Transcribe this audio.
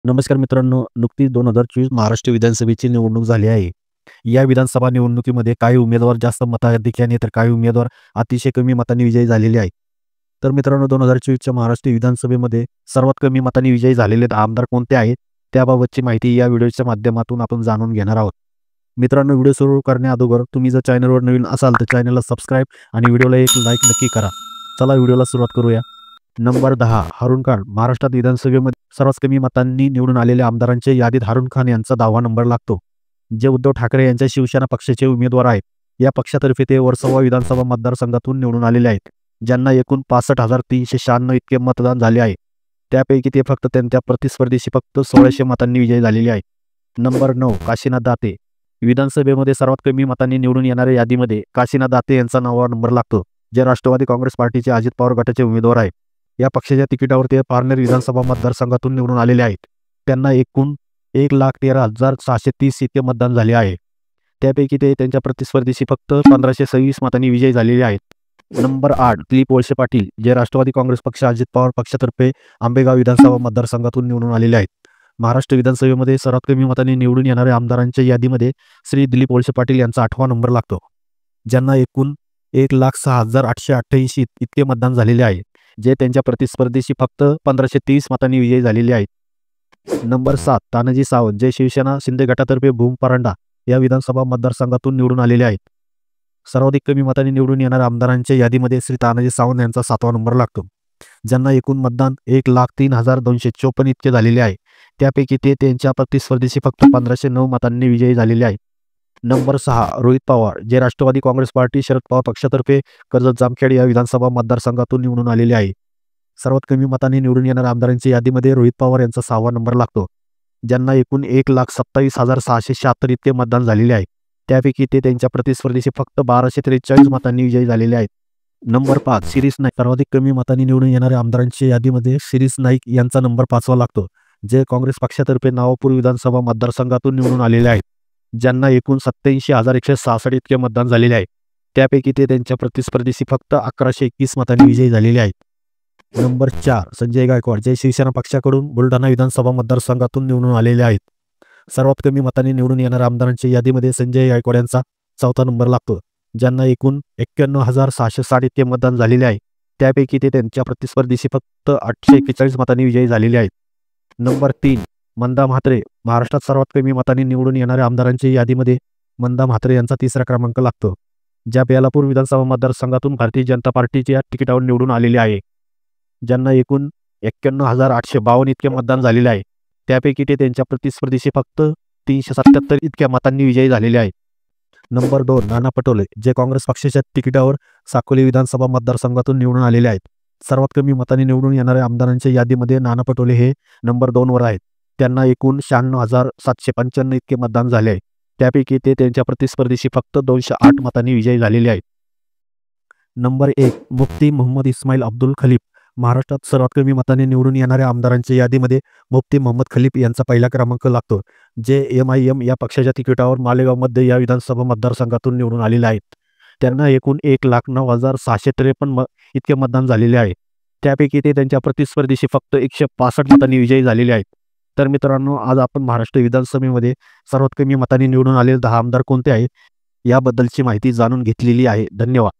नमस्कार मित्रांनो, नुकतीच 2024 महाराष्ट्र विधानसभेची निवडणूक झाली आहे. या विधानसभा निवडणुकीमध्ये काही उमेदवार जास्त मताधिक्याने तर काही उमेदवार अतिशय कमी मतांनी विजयी झालेले आहेत. तर मित्रांनो 2024च्या महाराष्ट्र विधानसभेमध्ये सर्वात कमी मतांनी विजयी झालेले आमदार कोणते आहेत? त्याबाबतची माहिती या व्हिडिओच्या माध्यमातून आपण जाणून घेणार आहोत. मित्रांनो व्हिडिओ सुरू करण्याअगोदर तुम्ही जर चॅनलवर नवीन असाल तर चॅनलला सबस्क्राईब आणि व्हिडिओला एक लाईक नक्की करा. चला व्हिडिओला सुरुवात करूया. नंबर 10 हारून खान. महाराष्ट्रात विधानसभेमध्ये सर्वात कमी मतांनी निवडून आलेल्या आमदारांच्या यादीत हारून खान यांचा 10वा नंबर लागतो. जे उद्धव ठाकरे यांच्या शिवसेना पक्षाचे उमेदवार आहेत. या पक्षातर्फे ते वर्सोवा विधानसभा मतदारसंघातून निवडून आलेले आहेत. ज्यांना एकूण 65,396 इतके मतदान झाले आहे. त्यापैकी ते फक्त त्यांच्या प्रतिस्पर्धीशी फक्त 1600 मतांनी विजयी झालेले आहेत. नंबर 9 काशीनाथ दाते. विधानसभेमध्ये सर्वात कमी मतांनी निवडून येणाऱ्या यादीमध्ये काशीनाथ दाते यांचा 9वा नंबर लागतो. जे राष्ट्रवादी काँग्रेस पार्टीचे अजित पवार गटाचे उमेदवार आहेत. या पक्षाच्या तिकिटावर ते पारनेर विधानसभा मतदारसंघातून निवडून आलेले आहेत. त्यांना एकूण 1,13,630 इतके मतदान झाले आहे. त्यापैकी ते त्यांच्या प्रतिस्पर्धीशी फक्त 1526 मतांनी विजयी झालेले आहेत. नंबर 8 दिलीप वळसे पाटील. जे राष्ट्रवादी काँग्रेस पक्ष अजित पवार पक्षातर्फे आंबेगाव विधानसभा मतदारसंघातून निवडून आलेले आहेत. महाराष्ट्र विधानसभेमध्ये सर्वात कमी मतांनी निवडून येणाऱ्या आमदारांच्या यादीमध्ये श्री दिलीप वळसे पाटील यांचा 8वा नंबर लागतो. ज्यांना एकूण 1,06,888 इतके मतदान झालेले आहे. जे त्यांच्या प्रतिस्पर्धीशी फक्त 1530 मतांनी विजयी झालेले आहेत. नंबर 7 तानाजी सावंत. जे शिवसेना शिंदे गटातर्फे भूम परांडा या विधानसभा मतदारसंघातून निवडून आलेले आहेत. सर्वाधिक कमी मतांनी निवडून येणाऱ्या आमदारांच्या यादीमध्ये श्री तानाजी सावंत यांचा 7वा नंबर लागतो. ज्यांना एकूण मतदान 1,03,254 इतके झालेले आहे. त्यापैकी ते त्यांच्या प्रतिस्पर्धीशी फक्त 1509 मतांनी विजयी झालेले आहेत. नंबर 6 रोहित पवार. जे राष्ट्रवादी काँग्रेस पार्टी शरद पवार पक्षातर्फे कर्जत जामखेड या विधानसभा मतदारसंघातून निवडून आलेले आहे. सर्वात कमी मतांनी निवडून येणाऱ्या आमदारांच्या यादीमध्ये रोहित पवार यांचा 6वा नंबर लागतो. ज्यांना एकूण 1,27,676 इतके मतदान झालेले आहे. त्यापैकी ते त्यांच्या प्रतिस्पर्धीशी फक्त 1243 मतांनी विजयी झालेले आहेत. नंबर 5 शिरीष नाईक. सर्वाधिक कमी मतांनी निवडून येणाऱ्या आमदारांच्या यादीमध्ये शिरीष नाईक यांचा नंबर 5वा लागतो. जे काँग्रेस पक्षातर्फे नवापूर विधानसभा मतदारसंघातून निवडून आलेले आहेत. ज्यांना एकूण 87,166 इतके मतदान झालेले आहे. त्यापैकी ते त्यांच्या प्रतिस्पर्धीशी फक्त 1121 मतांनी विजयी झालेले आहेत. नंबर 4 संजय गायकवाड. जे शिवसेना पक्षाकडून बुलढाणा विधानसभा मतदारसंघातून निवडून आलेले आहेत. सर्वात कमी मतांनी निवडून येणाऱ्या आमदारांच्या यादीमध्ये संजय गायकवाड यांचा 4था नंबर लागतो. ज्यांना एकूण 91,660 इतके मतदान झालेले आहे. त्यापैकी ते त्यांच्या प्रतिस्पर्धीशी फक्त 841 मतांनी विजयी झालेले आहेत. नंबर 3 मंदा म्हात्रे. महाराष्ट्रात सर्वात कमी मतांनी निवडून येणाऱ्या आमदारांच्या यादीमध्ये मंदा म्हात्रे यांचा 3रा क्रमांक लागतो. ज्या बेलापूर विधानसभा मतदारसंघातून भारतीय जनता पार्टीच्या तिकिटावर निवडून आलेले आहे. ज्यांना एकूण 91,852 इतके मतदान झालेले आहे. त्यापैकी ते त्यांच्या प्रतिस्पर्धीशी फक्त 377 इतक्या मतांनी विजयी झालेले आहेत. नंबर 2 नाना पटोले. जे काँग्रेस पक्षाच्या तिकिटावर साकोली विधानसभा मतदारसंघातून निवडून आलेले आहेत. सर्वात कमी मतांनी निवडून येणाऱ्या आमदारांच्या यादीमध्ये नाना पटोले हे नंबर 2 वर आहेत. त्यांना एकूण 96,795 इतके मतदान झाले आहे. त्यापैकी ते त्यांच्या प्रतिस्पर्धीशी फक्त 208 मतांनी विजयी झालेले आहेत. नंबर 1 मुफ्ती मोहम्मद इस्माईल अब्दुल खलीफ. महाराष्ट्रात सर्वात कमी मतांनी निवडून येणाऱ्या आमदारांच्या यादीमध्ये मुफ्ती मोहम्मद खलीफ यांचा 1ला क्रमांक लागतो. जे MIM या पक्षाच्या तिकिटावर मालेगावमध्ये या विधानसभा मतदारसंघातून निवडून आलेले आहेत. त्यांना एकूण 1,09,653 इतके मतदान झालेले आहे. त्यापैकी ते त्यांच्या प्रतिस्पर्धीशी फक्त 165 मतांनी विजयी झालेले आहेत. तर मित्रांनो आज आपण महाराष्ट्र विधानसभेमध्ये सर्वात कमी मतांनी निवडून आलेले 10 आमदार कोणते आहेत याबद्दलची माहिती जाणून घेतलेली आहे. धन्यवाद.